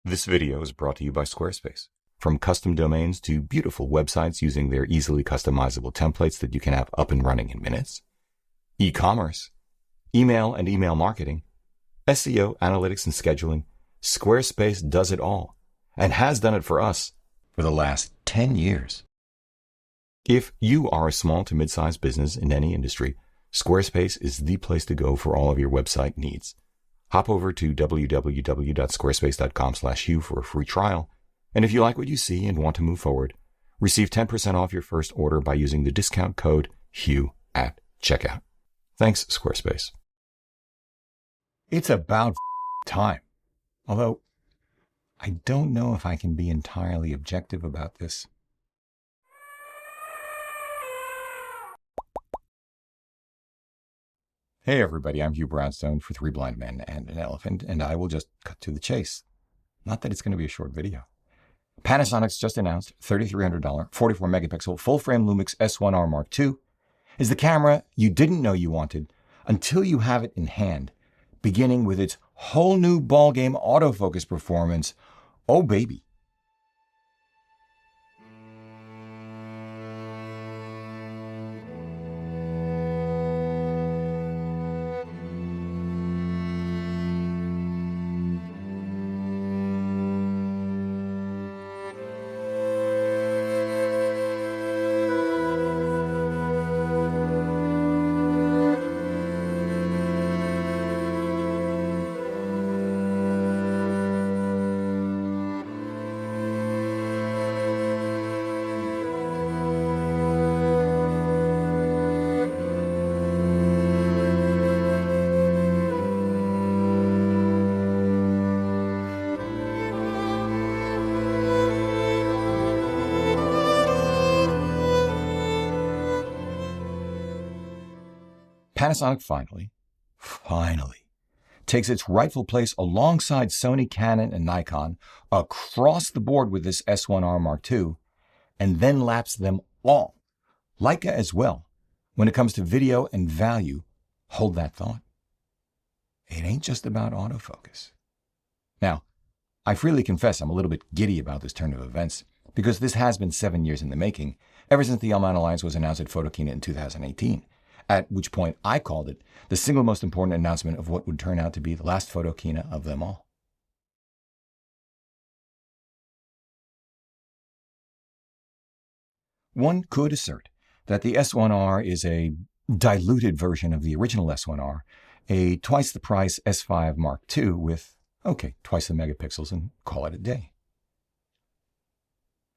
This video is brought to you by Squarespace. From custom domains to beautiful websites using their easily customizable templates that you can have up and running in minutes, e-commerce, email and email marketing, SEO, analytics, and scheduling, Squarespace does it all and has done it for us for the last 10 years. If you are a small to mid-sized business in any industry, Squarespace is the place to go for all of your website needs. Hop over to www.squarespace.com/Hugh for a free trial. And if you like what you see and want to move forward, receive 10% off your first order by using the discount code Hugh at checkout. Thanks, Squarespace. It's about time. Although, I don't know if I can be entirely objective about this. Hey everybody, I'm Hugh Brownstone for Three Blind Men and an Elephant, and I will just cut to the chase. Not that it's going to be a short video. Panasonic's just announced $3,300 44 megapixel full-frame LUMIX S1R Mark II is the camera you didn't know you wanted until you have it in hand, beginning with its whole new ballgame autofocus performance. Oh baby. Panasonic finally takes its rightful place alongside Sony, Canon, and Nikon across the board with this S1R Mark II, and then laps them all. Leica as well. When it comes to video and value, hold that thought. It ain't just about autofocus. Now, I freely confess I'm a little bit giddy about this turn of events, because this has been 7 years in the making, ever since the L-mount Alliance was announced at Photokina in 2018. At which point I called it the single most important announcement of what would turn out to be the last Photokina of them all. One could assert that the S1R is a diluted version of the original S1R, a twice the price S5 Mark II with, twice the megapixels and call it a day.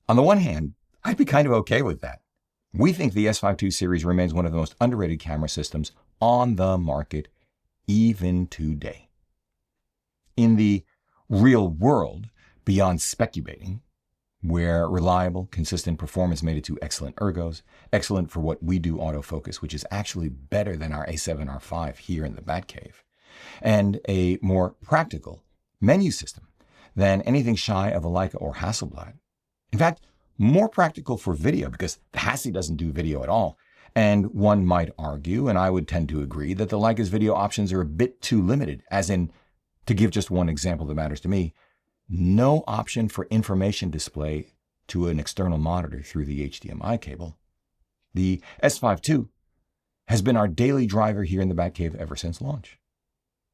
On the one hand, I'd be kind of okay with that. We think the S5 II series remains one of the most underrated camera systems on the market even today. In the real world, beyond speculating, where reliable, consistent performance made it to excellent ergos, excellent for what we do autofocus, which is actually better than our A7R5 here in the Batcave, and a more practical menu system than anything shy of a Leica or Hasselblad. In fact, more practical for video because the Hassi doesn't do video at all. And one might argue, and I would tend to agree, that the Leica's video options are a bit too limited, as in, to give just one example that matters to me, no option for information display to an external monitor through the HDMI cable. The S5 II has been our daily driver here in the Batcave ever since launch.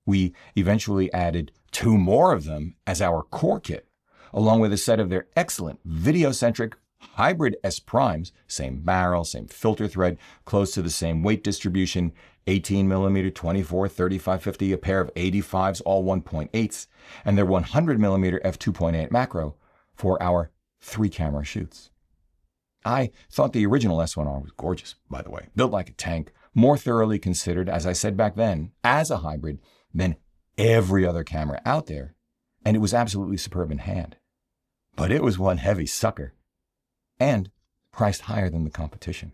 We eventually added 2 more of them as our core kit, along with a set of their excellent video-centric hybrid S primes, same barrel, same filter thread, close to the same weight distribution, 18mm, 24, 35, 50, a pair of 85s, all 1.8s, and their 100mm f2.8 macro for our 3-camera shoots. I thought the original S1R was gorgeous, by the way, built like a tank, more thoroughly considered, as I said back then, as a hybrid than every other camera out there, and it was absolutely superb in hand. But it was one heavy sucker, and priced higher than the competition.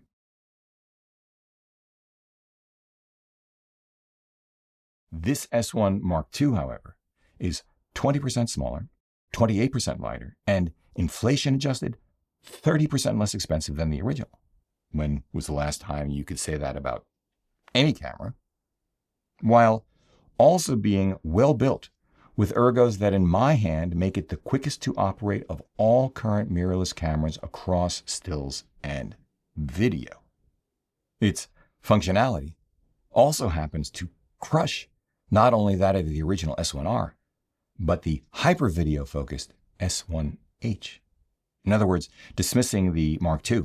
This S1 Mark II, however, is 20% smaller, 28% lighter, and inflation-adjusted, 30% less expensive than the original. When was the last time you could say that about any camera? While also being well-built with ergos that in my hand make it the quickest to operate of all current mirrorless cameras across stills and video. Its functionality also happens to crush not only that of the original S1R, but the hyper-video-focused S1H. In other words, dismissing the Mark II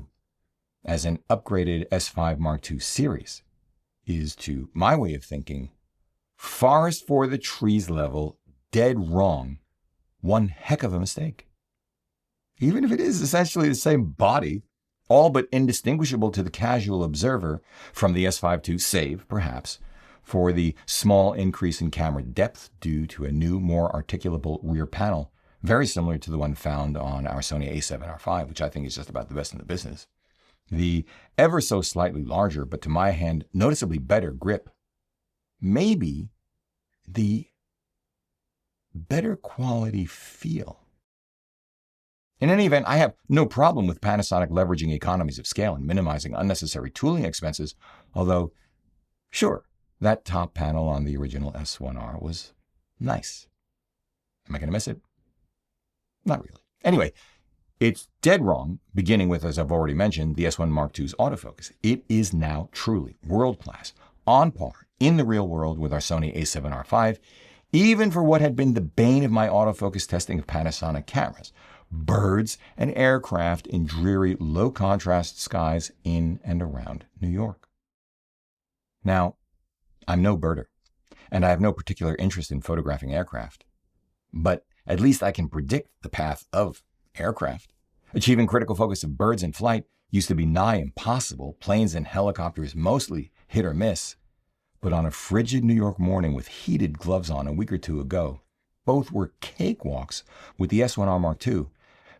as an upgraded S5 Mark II series is, to my way of thinking, forest for the trees level, dead wrong, one heck of a mistake. Even if it is essentially the same body, all but indistinguishable to the casual observer from the S5 II, save, perhaps, for the small increase in camera depth due to a new, more articulable rear panel, very similar to the one found on our Sony A7R5, which I think is just about the best in the business. The ever so slightly larger, but to my hand, noticeably better grip. Maybe the better quality feel. In any event, I have no problem with Panasonic leveraging economies of scale and minimizing unnecessary tooling expenses, although, sure, that top panel on the original S1R was nice. Am I going to miss it? Not really. Anyway, it's dead wrong, beginning with, as I've already mentioned, the S1 Mark II's autofocus. It is now truly world-class, on par, in the real world with our Sony A7R5, even for what had been the bane of my autofocus testing of Panasonic cameras, birds and aircraft in dreary, low-contrast skies in and around New York. Now, I'm no birder, and I have no particular interest in photographing aircraft, but at least I can predict the path of aircraft. Achieving critical focus of birds in flight used to be nigh impossible, planes and helicopters mostly hit or miss. But on a frigid New York morning with heated gloves on a week or two ago, both were cakewalks with the S1R Mark II,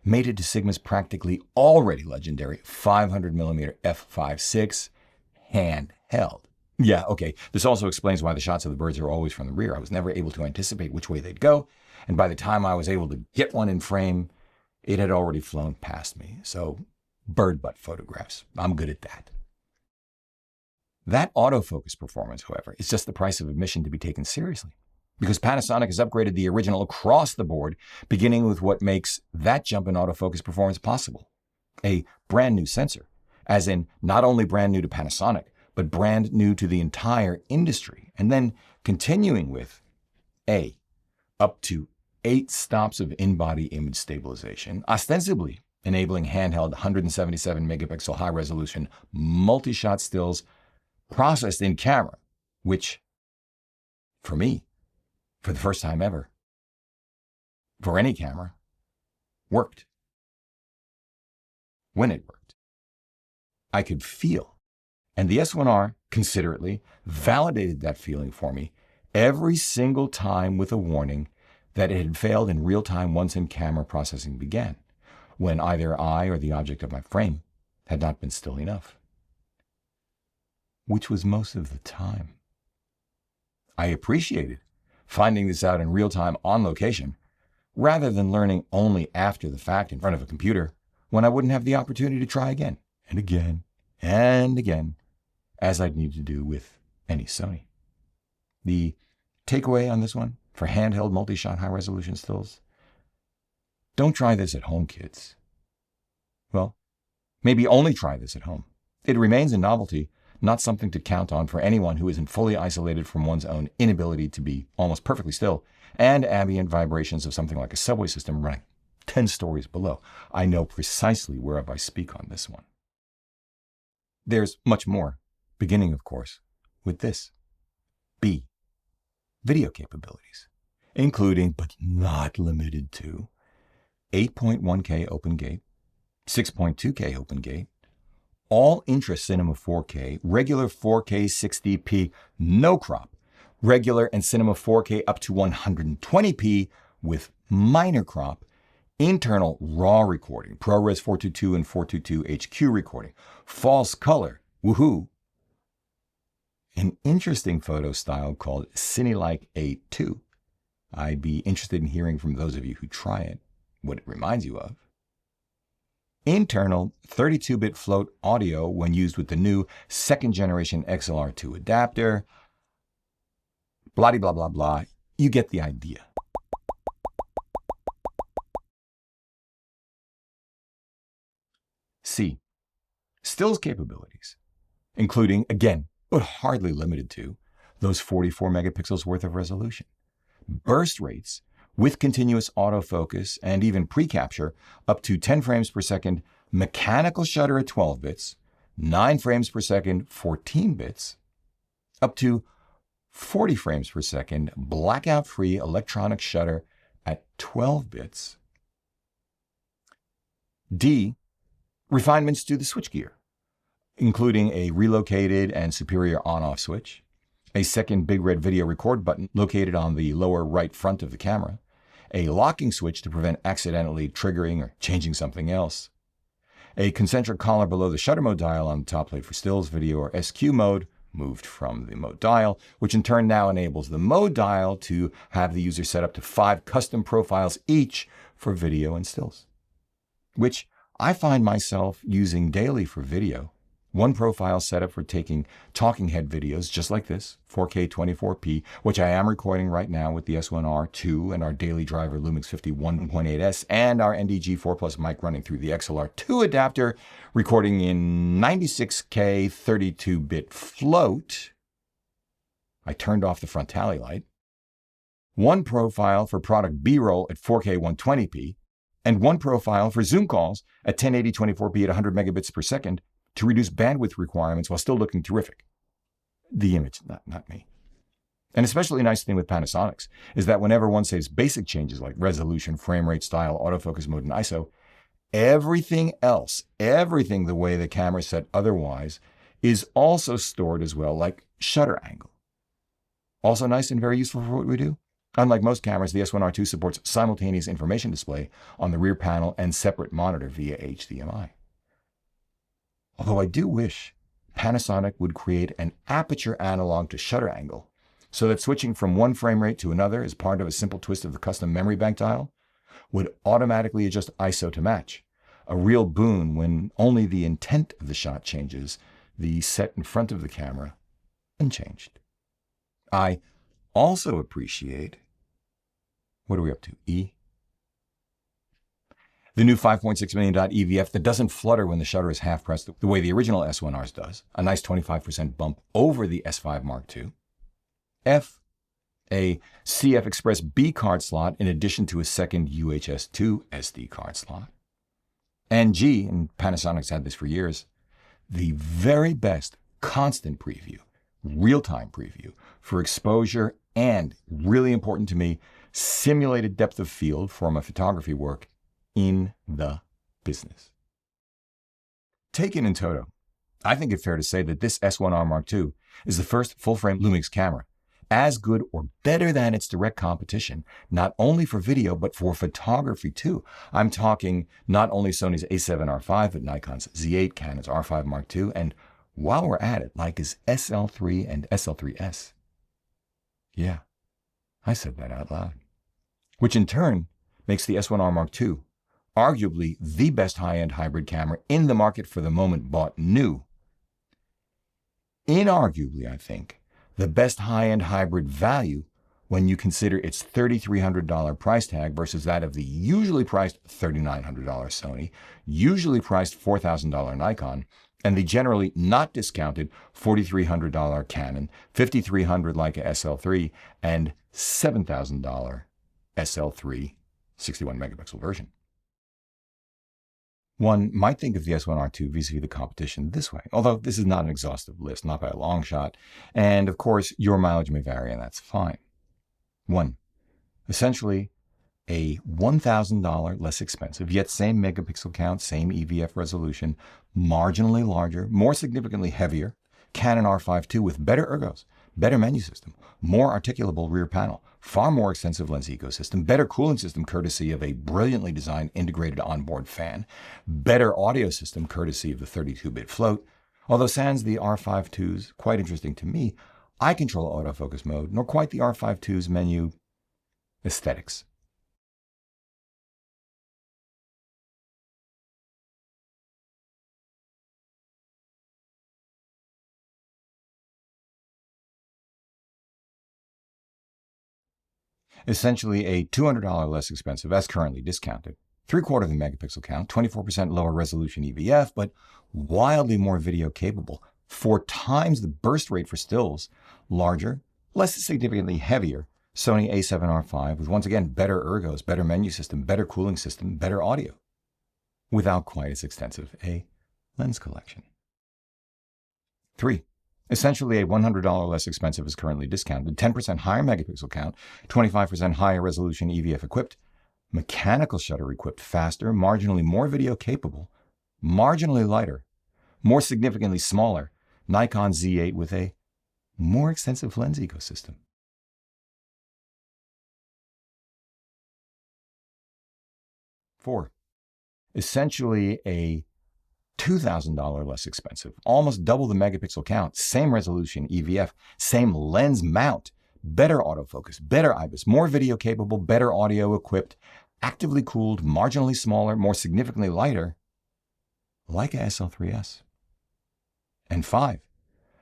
mated to Sigma's practically already legendary 500mm f/5.6 handheld. Yeah, okay, this also explains why the shots of the birds are always from the rear. I was never able to anticipate which way they'd go, and by the time I was able to get one in frame, it had already flown past me. So, bird butt photographs. I'm good at that. That autofocus performance, however, is just the price of admission to be taken seriously, because Panasonic has upgraded the original across the board, beginning with what makes that jump in autofocus performance possible. A brand new sensor, as in not only brand new to Panasonic, but brand new to the entire industry, and then continuing with A, up to 8 stops of in-body image stabilization, ostensibly enabling handheld 177 megapixel high-resolution multi-shot stills processed in camera, which, for me, for the first time ever, for any camera, worked. When it worked, I could feel. And the S1R, considerately, validated that feeling for me every single time with a warning that it had failed in real time once in-camera processing began, when either I or the object of my frame had not been still enough. Which was most of the time. I appreciated finding this out in real time on location, rather than learning only after the fact in front of a computer, when I wouldn't have the opportunity to try again, and again, and again, as I'd need to do with any Sony. The takeaway on this one, for handheld multi-shot high-resolution stills, don't try this at home, kids. Well, maybe only try this at home. It remains a novelty, not something to count on for anyone who isn't fully isolated from one's own inability to be almost perfectly still, and ambient vibrations of something like a subway system running 10 stories below. I know precisely whereof I speak on this one. There's much more, beginning, of course, with this. B, video capabilities, including, but not limited to, 8.1K open gate, 6.2K open gate, all Intra Cinema 4K, regular 4K 60p, no crop, regular and Cinema 4K up to 120p with minor crop, internal RAW recording, ProRes 422 and 422 HQ recording, false color, woohoo, an interesting photo style called Cinelike A2. I'd be interested in hearing from those of you who try it what it reminds you of. Internal 32-bit float audio when used with the new second generation XLR2 adapter. Blah, blah, blah, blah. You get the idea. C. Stills capabilities, including, again, but hardly limited to, those 44 megapixels worth of resolution. Burst rates with continuous autofocus and even pre-capture up to 10 frames per second, mechanical shutter at 12 bits, 9 frames per second, 14 bits, up to 40 frames per second, blackout-free electronic shutter at 12 bits. D. Refinements to the switchgear, including a relocated and superior on-off switch, a second big red video record button located on the lower right front of the camera, a locking switch to prevent accidentally triggering or changing something else, a concentric collar below the shutter mode dial on the top plate for stills, video, or SQ mode, moved from the mode dial, which in turn now enables the mode dial to have the user set up to 5 custom profiles each for video and stills, which I find myself using daily for video. One profile set up for taking talking head videos just like this, 4K 24p, which I am recording right now with the S1R 2 and our daily driver LUMIX 51.8S and our NDG 4 Plus mic running through the XLR2 adapter, recording in 96K 32-bit float. I turned off the frontale light. One profile for product B-roll at 4K 120p, and one profile for Zoom calls at 1080 24p at 100 megabits per second, to reduce bandwidth requirements while still looking terrific. The image, not me. An especially nice thing with Panasonics is that whenever one saves basic changes like resolution, frame rate, style, autofocus mode, and ISO, everything else, everything the way the camera is set otherwise, is also stored as well, like shutter angle. Also nice and very useful for what we do. Unlike most cameras, the S1R2 supports simultaneous information display on the rear panel and separate monitor via HDMI. Although I do wish Panasonic would create an aperture analog to shutter angle so that switching from one frame rate to another as part of a simple twist of the custom memory bank dial would automatically adjust ISO to match, a real boon when only the intent of the shot changes, the set in front of the camera unchanged. I also appreciate, what are we up to, E? The new 5.6 million dot EVF that doesn't flutter when the shutter is half pressed the way the original S1Rs does, a nice 25% bump over the S5 Mark II. F, a CF Express B card slot in addition to a second UHS-2 SD card slot. And G, and Panasonic's had this for years, the very best constant preview, real-time preview for exposure and, really important to me, simulated depth of field for my photography work in the business. Taken in toto, I think it's fair to say that this S1R Mark II is the first full-frame Lumix camera, as good or better than its direct competition, not only for video, but for photography too. I'm talking not only Sony's A7R5, but Nikon's Z8, Canon's R5 Mark II, and while we're at it, Leica's SL3 and SL3S. Yeah, I said that out loud. Which in turn makes the S1R Mark II arguably the best high-end hybrid camera in the market for the moment bought new. Inarguably, I think, the best high-end hybrid value when you consider its $3,300 price tag versus that of the usually priced $3,900 Sony, usually priced $4,000 Nikon, and the generally not discounted $4,300 Canon, $5,300 Leica SL3, and $7,000 SL3 61 megapixel version. One might think of the S1R2 vis-a-vis the competition this way, although this is not an exhaustive list, not by a long shot, and of course your mileage may vary and that's fine. 1. Essentially a $1,000 less expensive, yet same megapixel count, same EVF resolution, marginally larger, more significantly heavier, Canon R5 II with better ergos, better menu system, more articulable rear panel, far more extensive lens ecosystem, better cooling system courtesy of a brilliantly designed integrated onboard fan, better audio system courtesy of the 32-bit float. Although sans the R5 II's, quite interesting to me, I control autofocus mode, nor quite the R5 II's menu aesthetics. Essentially a $200 less expensive, as currently discounted, 3/4 megapixel count, 24% lower resolution EVF, but wildly more video capable, 4 times the burst rate for stills, larger, less significantly heavier Sony A7R5 with once again better ergos, better menu system, better cooling system, better audio, without quite as extensive a lens collection. 3. Essentially a $100 less expensive as currently discounted, 10% higher megapixel count, 25% higher resolution EVF equipped, mechanical shutter equipped, faster, marginally more video capable, marginally lighter, more significantly smaller Nikon Z8 with a more extensive lens ecosystem. 4. Essentially a $2,000 less expensive, almost double the megapixel count, same resolution EVF, same lens mount, better autofocus, better IBIS, more video capable, better audio equipped, actively cooled, marginally smaller, more significantly lighter, Leica SL3S. And 5.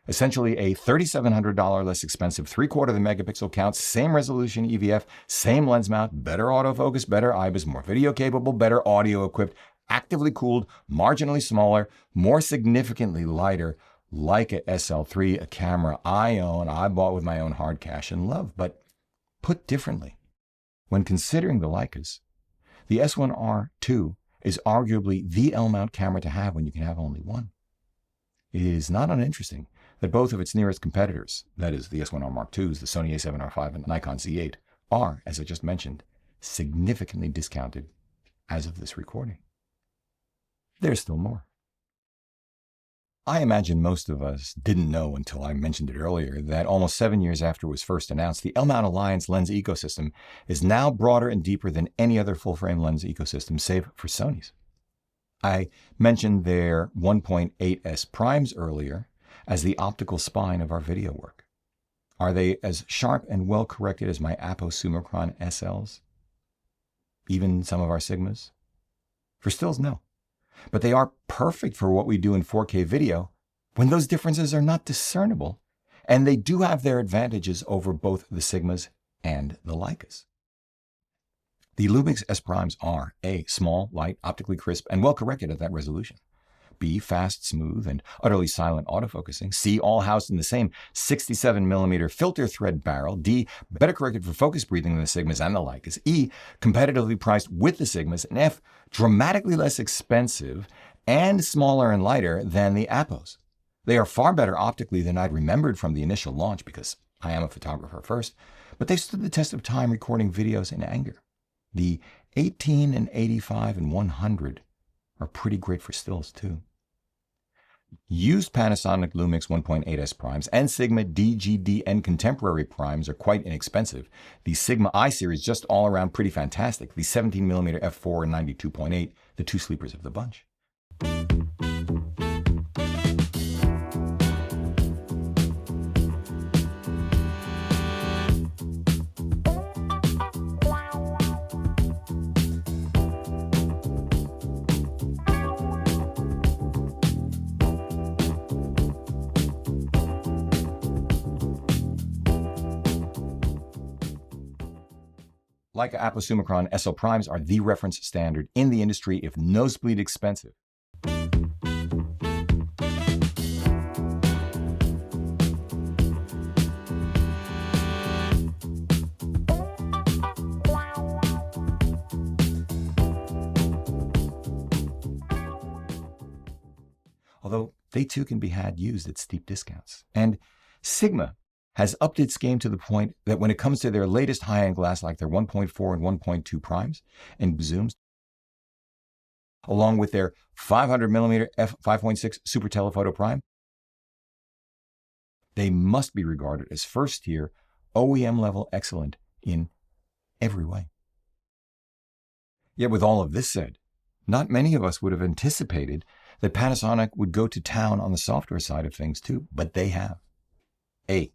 Essentially a $3,700 less expensive, 3/4 megapixel count, same resolution EVF, same lens mount, better autofocus, better IBIS, more video capable, better audio equipped, actively cooled, marginally smaller, more significantly lighter Leica SL3, a camera I own, I bought with my own hard cash and love. But put differently, when considering the Leicas, the S1R II is arguably the L-mount camera to have when you can have only one. It is not uninteresting that both of its nearest competitors, that is the S1R Mark IIs, the Sony A7R5 and Nikon Z8, are, as I just mentioned, significantly discounted as of this recording. There's still more. I imagine most of us didn't know until I mentioned it earlier that almost 7 years after it was first announced, the L-mount Alliance lens ecosystem is now broader and deeper than any other full-frame lens ecosystem, save for Sony's. I mentioned their 1.8S primes earlier as the optical spine of our video work. Are they as sharp and well-corrected as my Apo Summicron SLs? Even some of our Sigmas? For stills, no. But they are perfect for what we do in 4K video when those differences are not discernible, and they do have their advantages over both the Sigmas and the Leicas. The LUMIX S primes are A, small, light, optically crisp, and well-corrected at that resolution. B, fast, smooth, and utterly silent autofocusing. C, all housed in the same 67mm filter thread barrel. D, better corrected for focus breathing than the Sigmas and the Leicas. E, competitively priced with the Sigmas. And F, dramatically less expensive and smaller and lighter than the Apos. They are far better optically than I'd remembered from the initial launch because I am a photographer first, but they stood the test of time recording videos in anger. The 18 and 85 and 100 are pretty great for stills too. Used Panasonic Lumix 1.8S primes and Sigma DGD and contemporary primes are quite inexpensive. The Sigma I series just all around pretty fantastic. The 17mm f4 and 92.8, the two sleepers of the bunch. Leica Apo Summicron SL primes are the reference standard in the industry if nosebleed expensive. Although they too can be had used at steep discounts. And Sigma has upped its game to the point that when it comes to their latest high-end glass, like their 1.4 and 1.2 primes and zooms, along with their 500mm f5.6 super telephoto prime, they must be regarded as first-tier, OEM-level excellent in every way. Yet with all of this said, not many of us would have anticipated that Panasonic would go to town on the software side of things too, but they have. A,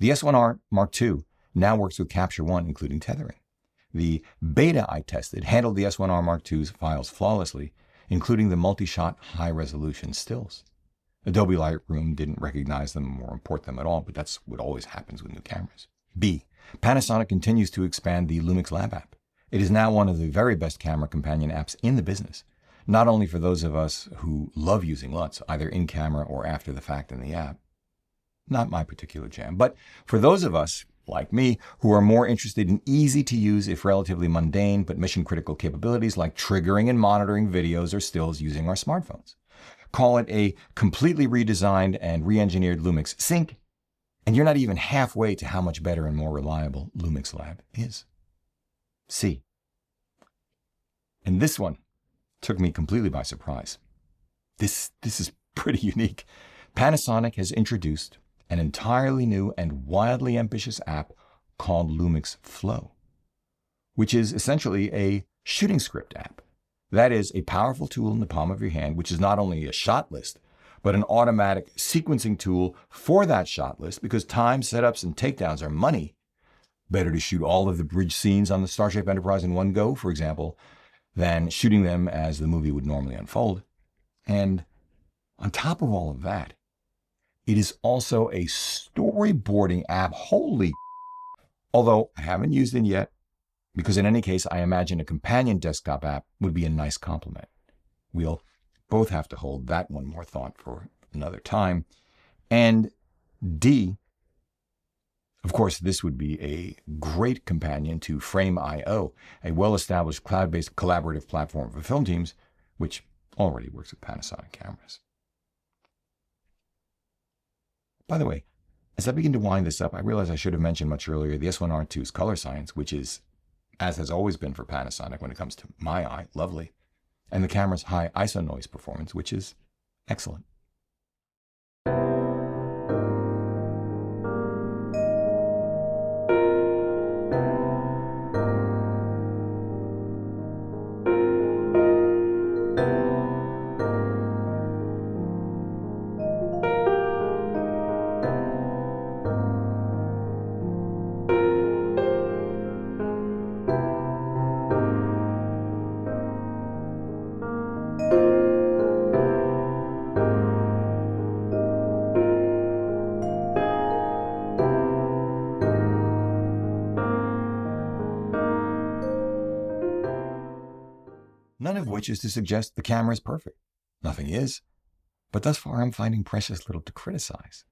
the S1R Mark II now works with Capture One, including tethering. The beta I tested handled the S1R Mark II's files flawlessly, including the multi-shot high-resolution stills. Adobe Lightroom didn't recognize them or import them at all, but that's what always happens with new cameras. B, Panasonic continues to expand the Lumix Lab app. It is now one of the very best camera companion apps in the business, not only for those of us who love using LUTs, either in camera or after the fact in the app, not my particular jam, but for those of us, like me, who are more interested in easy-to-use, if relatively mundane, but mission-critical capabilities like triggering and monitoring videos or stills using our smartphones. Call it a completely redesigned and re-engineered LUMIX Sync, and you're not even halfway to how much better and more reliable LUMIX Lab is. C. And this one took me completely by surprise. This is pretty unique. Panasonic has introduced an entirely new and wildly ambitious app called LUMIX Flow, which is essentially a shooting script app. That is a powerful tool in the palm of your hand, which is not only a shot list, but an automatic sequencing tool for that shot list, because time, setups, and takedowns are money. Better to shoot all of the bridge scenes on the Starship Enterprise in one go, for example, than shooting them as the movie would normally unfold. And on top of all of that, it is also a storyboarding app. Holy, although I haven't used it yet, because in any case, I imagine a companion desktop app would be a nice complement. We'll both have to hold that one more thought for another time. And D, of course, this would be a great companion to Frame.io, a well-established cloud-based collaborative platform for film teams, which already works with Panasonic cameras. By the way, as I begin to wind this up, I realize I should have mentioned much earlier the S1R2's color science, which is, as has always been for Panasonic when it comes to my eye, lovely, and the camera's high ISO noise performance, which is excellent. None of which is to suggest the camera is perfect. Nothing is. But thus far, I'm finding precious little to criticize.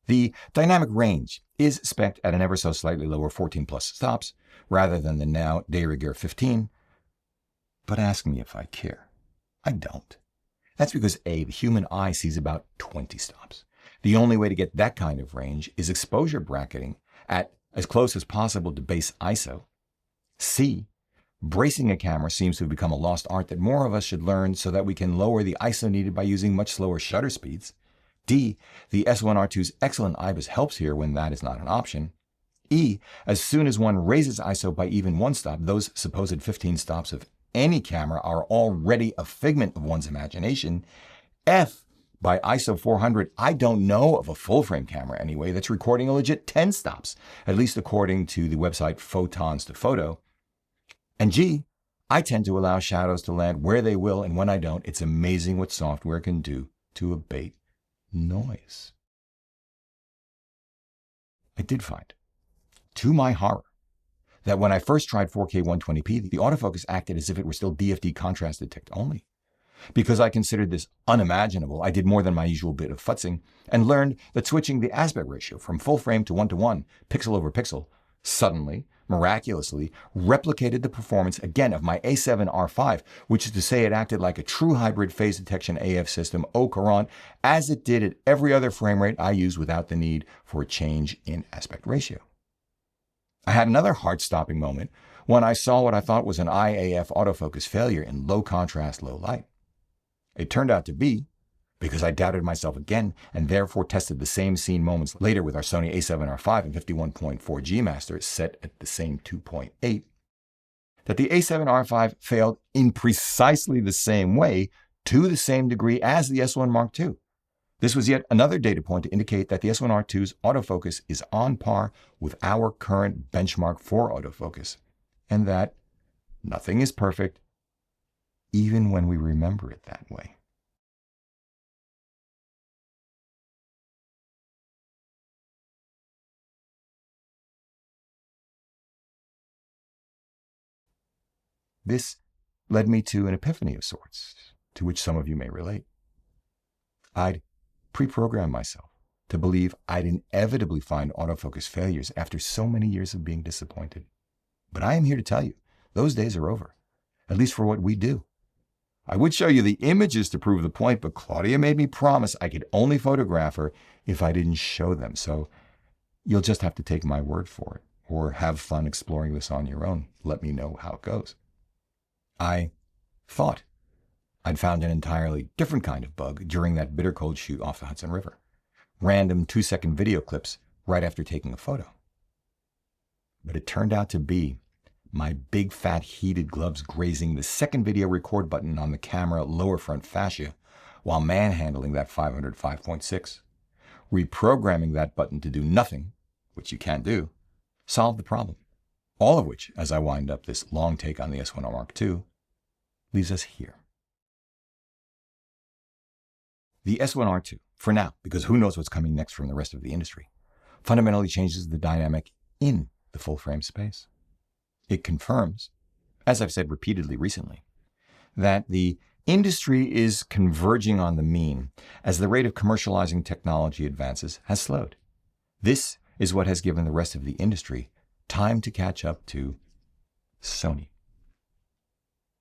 The dynamic range is spec'd at an ever so slightly lower 14 plus stops, rather than the now de rigueur 15. But ask me if I care. I don't. That's because A, the human eye sees about 20 stops. The only way to get that kind of range is exposure bracketing at as close as possible to base ISO. C, bracing a camera seems to have become a lost art that more of us should learn so that we can lower the ISO needed by using much slower shutter speeds. D, the S1R2's excellent IBIS helps here when that is not an option. E, as soon as one raises ISO by even one stop, those supposed 15 stops of any camera are already a figment of one's imagination. F, by ISO 400, I don't know of a full-frame camera anyway that's recording a legit 10 stops, at least according to the website Photons to Photo. And G, I tend to allow shadows to land where they will, and when I don't, it's amazing what software can do to abate noise. I did find, to my horror, that when I first tried 4K 120p, the autofocus acted as if it were still DFD contrast detect only. Because I considered this unimaginable, I did more than my usual bit of futzing and learned that switching the aspect ratio from full frame to 1:1, pixel over pixel, suddenly, miraculously, replicated the performance again of my A7R5, which is to say it acted like a true hybrid phase detection AF system au courant, as it did at every other frame rate I used without the need for a change in aspect ratio. I had another heart-stopping moment when I saw what I thought was an IAF autofocus failure in low contrast, low light. It turned out to be, because I doubted myself again and therefore tested the same scene moments later with our Sony A7R5 and 51.4 G Master set at the same 2.8, that the A7R5 failed in precisely the same way to the same degree as the S1 Mark II. This was yet another data point to indicate that the S1R2's autofocus is on par with our current benchmark for autofocus, and that nothing is perfect, even when we remember it that way. This led me to an epiphany of sorts, to which some of you may relate. I'd pre-programmed myself to believe I'd inevitably find autofocus failures after so many years of being disappointed. But I am here to tell you, those days are over, at least for what we do. I would show you the images to prove the point, but Claudia made me promise I could only photograph her if I didn't show them. So you'll just have to take my word for it, or have fun exploring this on your own. Let me know how it goes. I thought I'd found an entirely different kind of bug during that bitter cold shoot off the Hudson River. Random 2-second video clips right after taking a photo. But it turned out to be my big fat heated gloves grazing the second video record button on the camera lower front fascia while manhandling that 500 5.6. Reprogramming that button to do nothing, which you can't do, solved the problem. All of which, as I wind up this long take on the S1R Mark II, leaves us here. The S1R II, for now, because who knows what's coming next from the rest of the industry, fundamentally changes the dynamic in the full-frame space. It confirms, as I've said repeatedly recently, that the industry is converging on the mean as the rate of commercializing technology advances has slowed. This is what has given the rest of the industry time to catch up to Sony.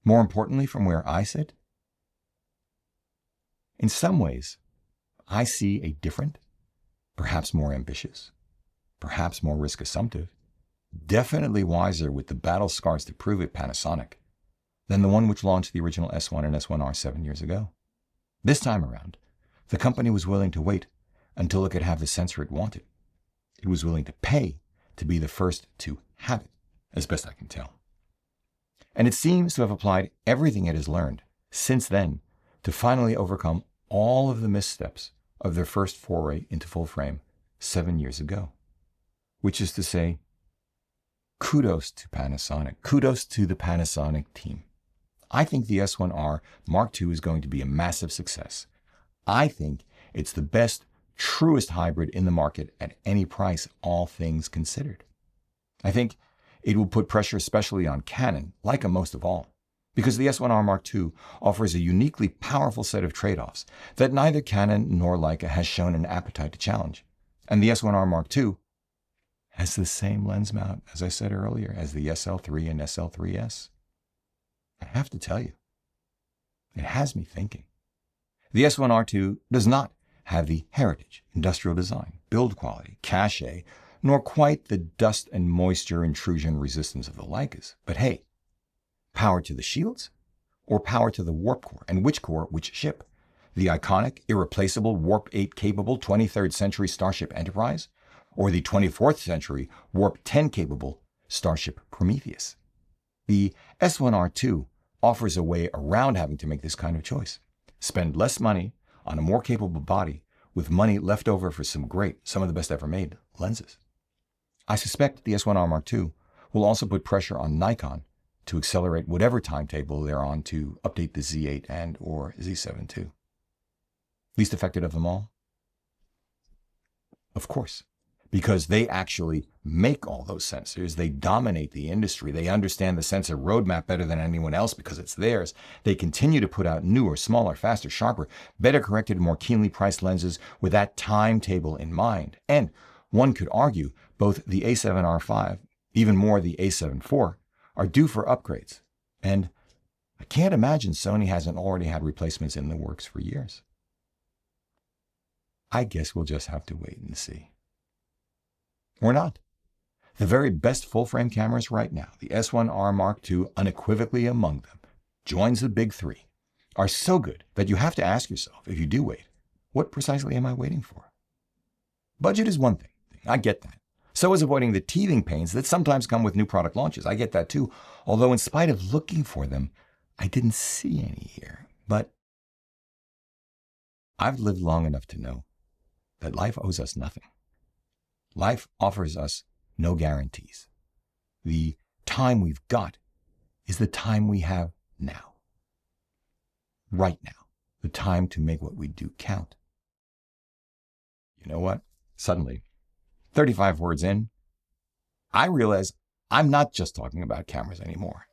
More importantly, from where I sit, in some ways, I see a different, perhaps more ambitious, perhaps more risk-assumptive, definitely wiser with the battle scars to prove it Panasonic than the one which launched the original S1 and S1R 7 years ago. This time around, the company was willing to wait until it could have the sensor it wanted. It was willing to pay to be the first to have it, as best I can tell. And it seems to have applied everything it has learned since then to finally overcome all of the missteps of their first foray into full frame 7 years ago. Which is to say, kudos to Panasonic. Kudos to the Panasonic team. I think the S1R Mark II is going to be a massive success. I think it's the best, truest hybrid in the market at any price, all things considered. I think it will put pressure especially on Canon, Leica most of all, because the S1R Mark II offers a uniquely powerful set of trade-offs that neither Canon nor Leica has shown an appetite to challenge. And the S1R Mark II has the same lens mount, as I said earlier, as the SL3 and SL3S. I have to tell you, it has me thinking. The S1R2 does not have the heritage, industrial design, build quality, cachet, nor quite the dust and moisture intrusion resistance of the Leicas. But hey, power to the shields or power to the warp core? And which core, which ship? The iconic, irreplaceable, Warp 8 capable 23rd century Starship Enterprise? Or the 24th century Warp 10 capable Starship Prometheus? The S1R2 offers a way around having to make this kind of choice. Spend less money on a more capable body with money left over for some of the best ever made lenses. I suspect the S1R Mark II will also put pressure on Nikon to accelerate whatever timetable they're on to update the Z8 and or Z7 II. Least affected of them all? Of course, because they actually make all those sensors. They dominate the industry. They understand the sensor roadmap better than anyone else because it's theirs. They continue to put out newer, smaller, faster, sharper, better corrected, more keenly priced lenses with that timetable in mind. And one could argue both the A7R5, even more the A7 IV, are due for upgrades. And I can't imagine Sony hasn't already had replacements in the works for years. I guess we'll just have to wait and see. Or not. The very best full-frame cameras right now, the S1R Mark II unequivocally among them, joins the big three, are so good that you have to ask yourself, if you do wait, what precisely am I waiting for? Budget is one thing. I get that. So is avoiding the teething pains that sometimes come with new product launches. I get that too, although in spite of looking for them, I didn't see any here. But I've lived long enough to know that life owes us nothing. Life offers us no guarantees. The time we've got is the time we have now. Right now. The time to make what we do count. You know what? Suddenly, 35 words in, I realize I'm not just talking about cameras anymore.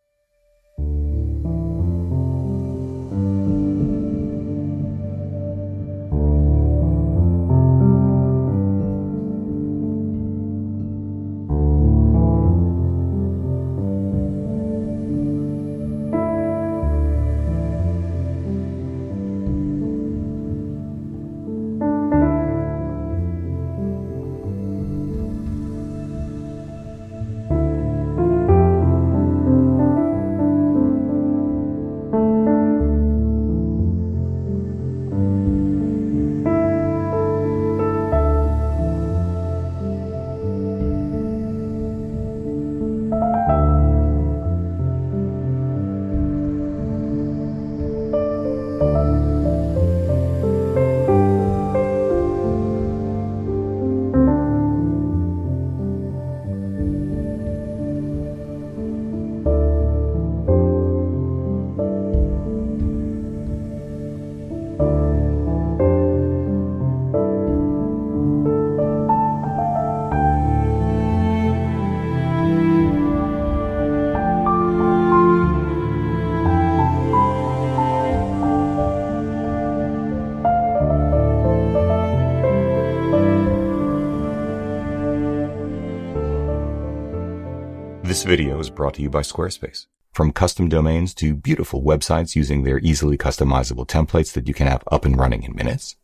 This video is brought to you by Squarespace. From custom domains to beautiful websites using their easily customizable templates that you can have up and running in minutes,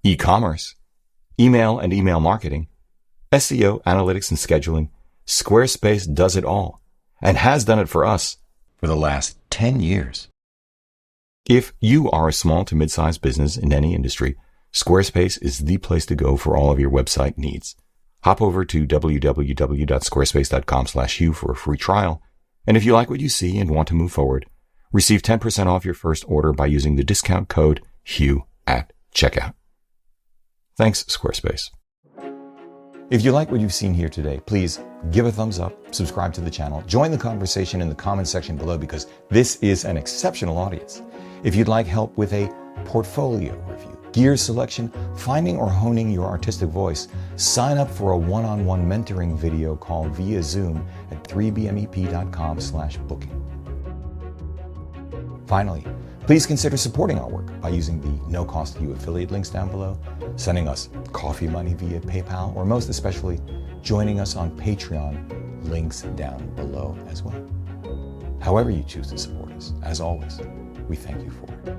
e-commerce, email and email marketing, SEO, analytics, and scheduling, Squarespace does it all and has done it for us for the last 10 years. If you are a small to mid-sized business in any industry, Squarespace is the place to go for all of your website needs. Hop over to www.squarespace.com/Hugh for a free trial. And if you like what you see and want to move forward, receive 10% off your first order by using the discount code Hugh at checkout. Thanks, Squarespace. If you like what you've seen here today, please give a thumbs up, subscribe to the channel, join the conversation in the comment section below because this is an exceptional audience. If you'd like help with a portfolio review, gear selection, finding or honing your artistic voice, sign up for a one-on-one mentoring video call via Zoom at 3bmep.com/booking. Finally, please consider supporting our work by using the no-cost to you affiliate links down below, sending us coffee money via PayPal, or most especially, joining us on Patreon, links down below as well. However you choose to support us, as always, we thank you for it.